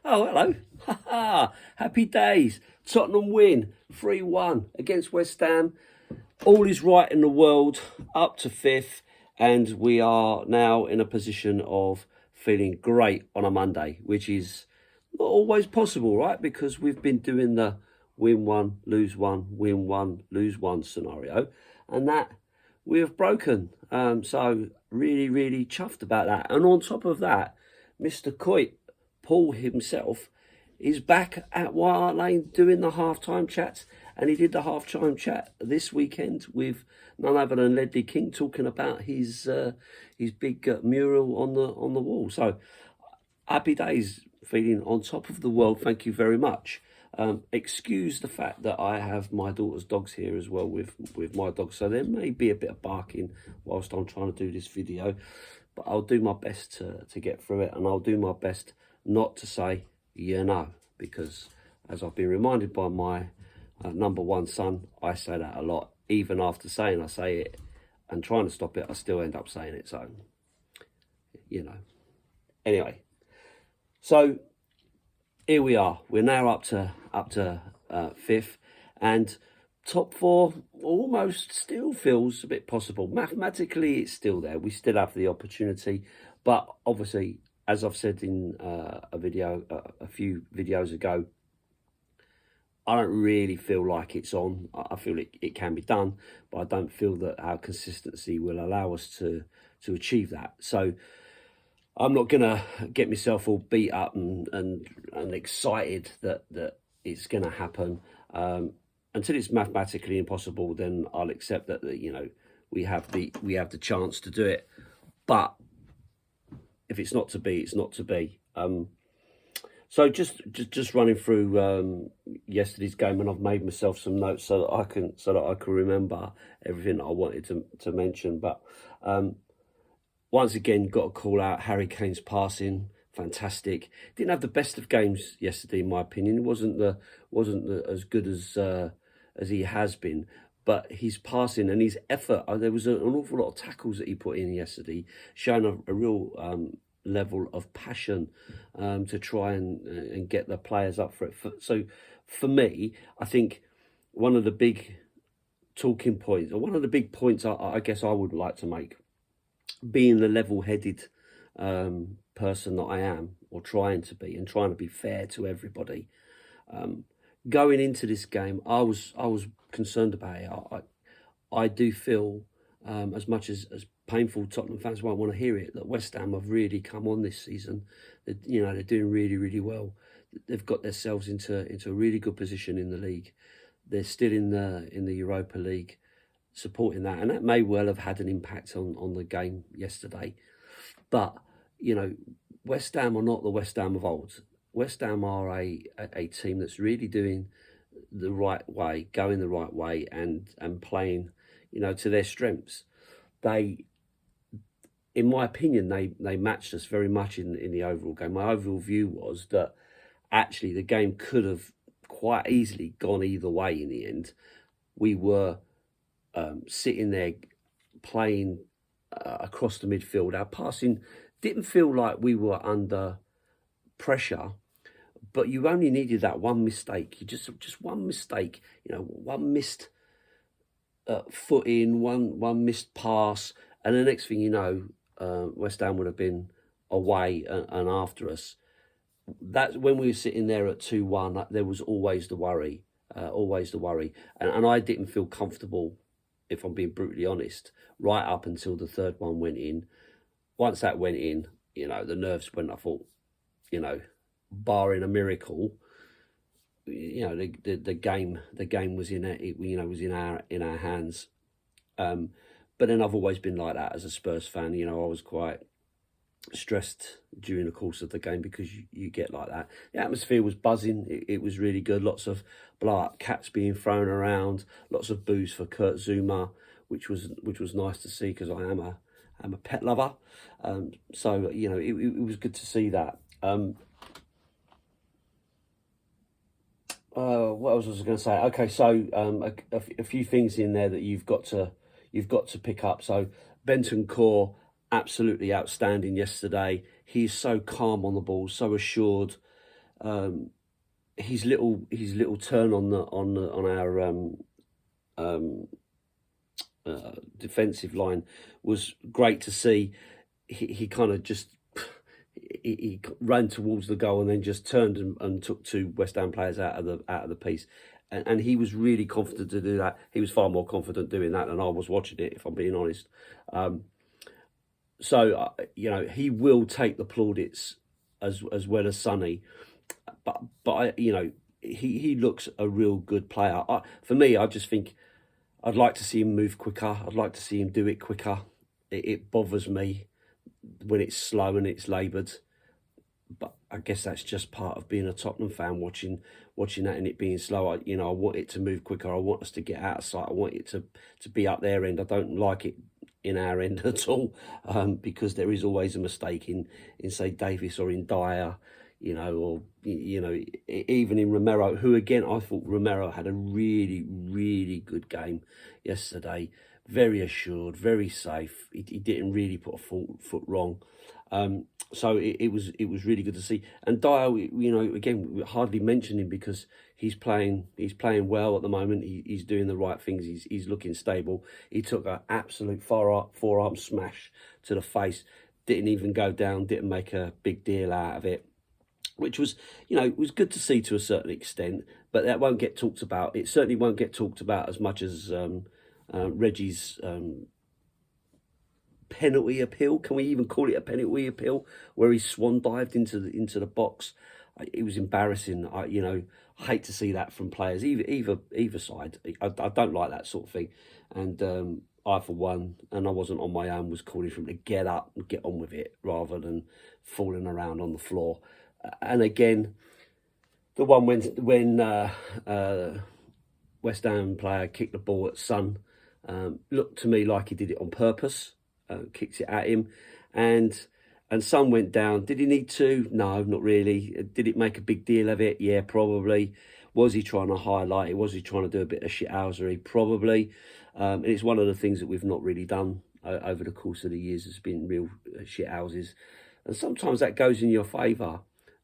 Oh, hello. Ha ha. Happy days. Tottenham win 3-1 against West Ham. All is right in the world, up to fifth, and we are now in a position of feeling great on a Monday, which is not always possible, right? Because we've been doing the win one, lose one, win one, lose one scenario, and that we have broken. So really, really chuffed about that. And on top of that, Mr. Coit, Paul himself, is back at White Hart Lane doing the halftime chats, and he did the halftime chat this weekend with none other than Ledley King talking about his big mural on the wall. So happy days, feeling on top of the world. Thank you very much. Excuse the fact that I have my daughter's dogs here as well with my dogs, so there may be a bit of barking whilst I'm trying to do this video, but I'll do my best to get through it, and I'll do my best not to say because as I've been reminded by my number one son, I say that a lot. Even after saying I say it and trying to stop it, I still end up saying it. So, Anyway, so here we are. We're now up to fifth, and top four almost still feels a bit possible. Mathematically, it's still there. We still have the opportunity, but obviously, as I've said in a few videos ago, I don't really feel like it's on. I feel it can be done, but I don't feel that our consistency will allow us to achieve that. So I'm not gonna get myself all beat up and excited that it's gonna happen. Until it's mathematically impossible, then I'll accept that we have the chance to do it. But if it's not to be, it's not to be. So just running through yesterday's game, and I've made myself some notes so that I can remember everything I wanted to mention. But once again, got to call out Harry Kane's passing. Fantastic. Didn't have the best of games yesterday, in my opinion. It wasn't as good as he has been. But his passing and his effort, there was an awful lot of tackles that he put in yesterday, showing a real level of passion to try and get the players up for it. So for me, I think one of the big talking points, or one of the big points I guess I would like to make, being the level-headed person that I am, or trying to be, and trying to be fair to everybody, going into this game, I was concerned about it. I do feel, as much as painful Tottenham fans won't want to hear it, that West Ham have really come on this season. They're doing really, really well. They've got themselves into a really good position in the league. They're still in the Europa League, supporting that, and that may well have had an impact on the game yesterday. But West Ham are not the West Ham of old. West Ham are a team that's really doing the right way, going the right way, and playing, to their strengths. They, in my opinion, they matched us very much in the overall game. My overall view was that actually the game could have quite easily gone either way in the end. We were sitting there playing across the midfield. Our passing didn't feel like we were under pressure, but you only needed that one mistake. You just one mistake, one missed foot in, one missed pass, and the next thing you know, West Ham would have been away and after us. That's when we were sitting there at 2-1. There was always the worry, and I didn't feel comfortable, if I'm being brutally honest, right up until the third one went in. Once that went in, the nerves went. I thought, barring a miracle, the game was in our hands. But then I've always been like that as a Spurs fan. I was quite stressed during the course of the game because you get like that. The atmosphere was buzzing. It was really good. Lots of blow-up cats being thrown around. Lots of boos for Kurt Zuma, which was nice to see because I'm a pet lover. So it was good to see that. What else was I going to say? Okay, so a few things in there that you've got to pick up. So Bentancur, absolutely outstanding yesterday. He's so calm on the ball, so assured. his little turn on our defensive line was great to see. He kind of just he ran towards the goal and then just turned and took two West Ham players out of the piece, and he was really confident to do that. He was far more confident doing that than I was watching it, if I'm being honest. So he will take the plaudits as well as Sonny, but he looks a real good player. For me, I just think I'd like to see him move quicker. I'd like to see him do it quicker. It bothers me when it's slow and it's laboured, but I guess that's just part of being a Tottenham fan, watching that and it being slow. I want it to move quicker. I want us to get out of sight. I want it to be up their end. I don't like it in our end at all, because there is always a mistake in say Davis or in Dyer, or even in Romero, who again I thought Romero had a really, really good game yesterday. Very assured, very safe. He didn't really put a foot wrong. So it was really good to see. And Dyer, again, we hardly mention him because he's playing well at the moment. He's doing the right things. He's looking stable. He took an absolute forearm smash to the face. Didn't even go down. Didn't make a big deal out of it, which was, it was good to see to a certain extent. But that won't get talked about. It certainly won't get talked about as much as Reggie's penalty appeal. Can we even call it a penalty appeal? Where he swan dived into the box. It was embarrassing. I hate to see that from players, either side. I don't like that sort of thing. And I, for one, and I wasn't on my own, was calling for him to get up and get on with it rather than falling around on the floor. And again, the one when West Ham player kicked the ball at Son, looked to me like he did it on purpose. Kicks it at him, and Son went down. Did he need to? No, not really. Did it make a big deal of it? Yeah, probably. Was he trying to highlight it? Was he trying to do a bit of shithousery? Probably. And it's one of the things that we've not really done over the course of the years. Has been real shithouses, and sometimes that goes in your favour.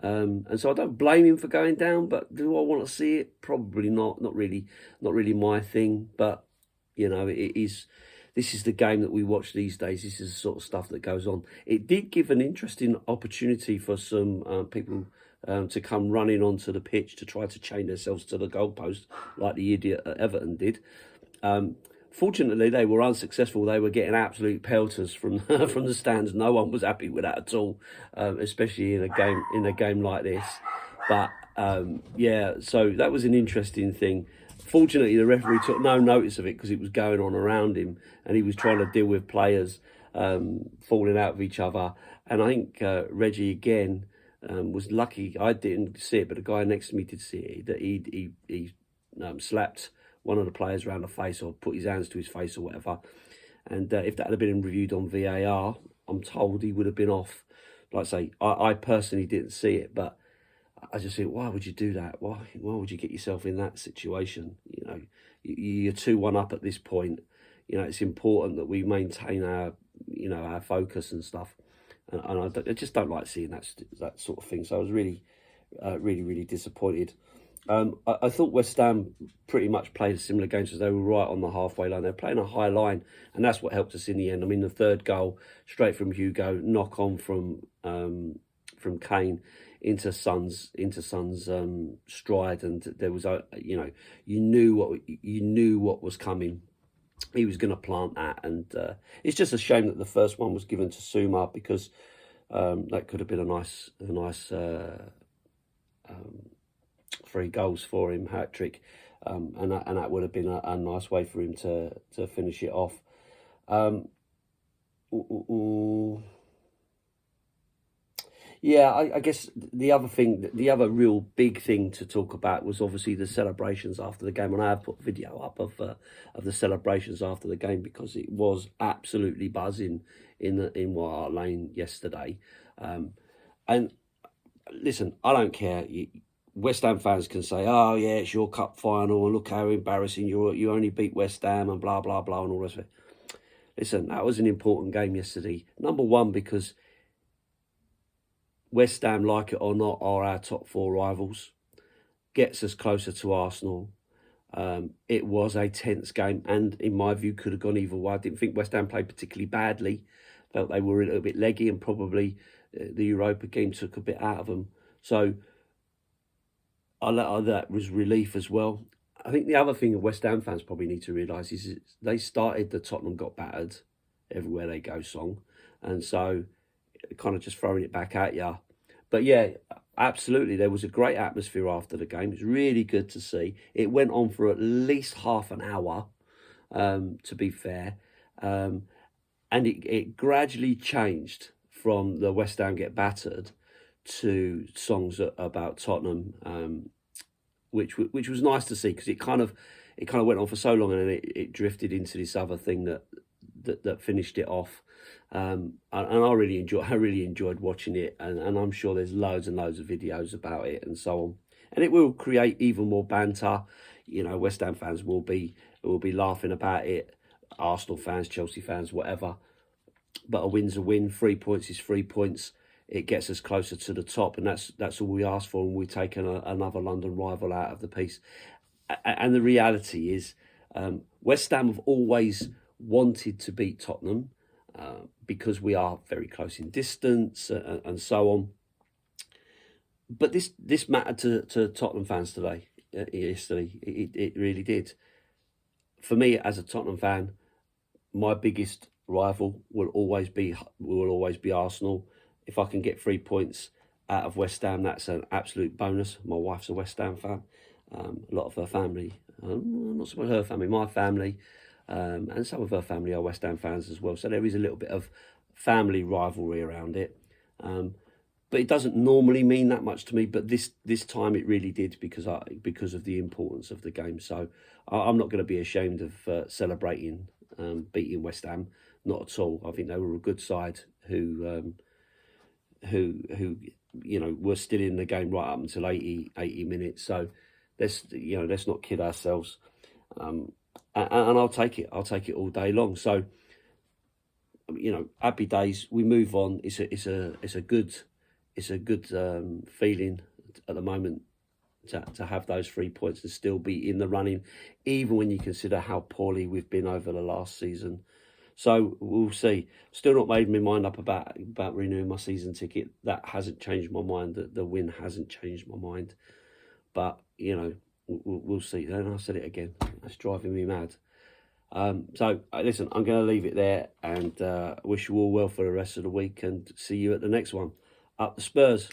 And so I don't blame him for going down, but do I want to see it? Probably not. Not really my thing. But it is. This is the game that we watch these days. This is the sort of stuff that goes on. It did give an interesting opportunity for some people to come running onto the pitch to try to chain themselves to the goalpost, like the idiot at Everton did. Fortunately, they were unsuccessful. They were getting absolute pelters from from the stands. No one was happy with that at all, especially in a game like this. But yeah, so that was an interesting thing. Fortunately, the referee took no notice of it because it was going on around him, and he was trying to deal with players falling out of each other. And I think Reggie again was lucky. I didn't see it, but the guy next to me did see it. That he slapped one of the players around the face or put his hands to his face or whatever. And if that had been reviewed on VAR, I'm told he would have been off. Like I say, I personally didn't see it, but I just think, why would you do that? Why would you get yourself in that situation? You're 2-1 up at this point. It's important that we maintain our, our focus and stuff. And I just don't like seeing that sort of thing. So I was really, really disappointed. I thought West Ham pretty much played a similar game, so they were right on the halfway line. They're playing a high line, and that's what helped us in the end. I mean, the third goal, straight from Hugo, knock on from Kane into Son's stride, and there was you knew what was coming. He was going to plant that, and it's just a shame that the first one was given to Suma, because that could have been a nice 3 goals for him, hat-trick, and that would have been a nice way for him to finish it off. Yeah, I guess the other real big thing to talk about was obviously the celebrations after the game, and I have put a video up of the celebrations after the game because it was absolutely buzzing in White Hart Lane yesterday. And listen, I don't care. West Ham fans can say, "Oh yeah, it's your cup final, and look how embarrassing you only beat West Ham," and blah blah blah and all the rest of it. Listen, that was an important game yesterday. Number one, because West Ham, like it or not, are our top 4 rivals. Gets us closer to Arsenal. It was a tense game, and in my view, could have gone either way. I didn't think West Ham played particularly badly. Felt they were a little bit leggy, and probably the Europa game took a bit out of them. So that was relief as well. I think the other thing that West Ham fans probably need to realise is they started the Tottenham got battered everywhere they go song, and so kind of just throwing it back at you. But yeah, absolutely, there was a great atmosphere after the game. It was really good to see. It went on for at least half an hour, to be fair, and it gradually changed from the West Ham get battered to songs about Tottenham, which was nice to see, because it kind of went on for so long, and then it drifted into this other thing that finished it off. And I really enjoyed watching it, and I'm sure there's loads and loads of videos about it and so on. And it will create even more banter. You know, West Ham fans will be laughing about it. Arsenal fans, Chelsea fans, whatever. But a win's a win. 3 points is 3 points. It gets us closer to the top, and that's all we ask for. And we've taken another London rival out of the piece. And the reality is, West Ham have always wanted to beat Tottenham, because we are very close in distance, and so on. But this mattered to Tottenham fans today, yesterday. It really did. For me, as a Tottenham fan, my biggest rival will always be Arsenal. If I can get 3 points out of West Ham, that's an absolute bonus. My wife's a West Ham fan. A lot of her family, not so much her family, my family, and some of her family are West Ham fans as well. So there is a little bit of family rivalry around it. But it doesn't normally mean that much to me. But this time it really did, because of the importance of the game. So I'm not going to be ashamed of celebrating beating West Ham. Not at all. I think they were a good side who were still in the game right up until 80 minutes. So let's not kid ourselves. And I'll take it. I'll take it all day long. So happy days. We move on. It's a good feeling at the moment to have those 3 points and still be in the running, even when you consider how poorly we've been over the last season. So we'll see. Still not made my mind up about renewing my season ticket. That hasn't changed my mind. The win hasn't changed my mind. But we'll see. And I said it again. That's driving me mad. So listen, I'm going to leave it there, and wish you all well for the rest of the week, and see you at the next one. Up the Spurs.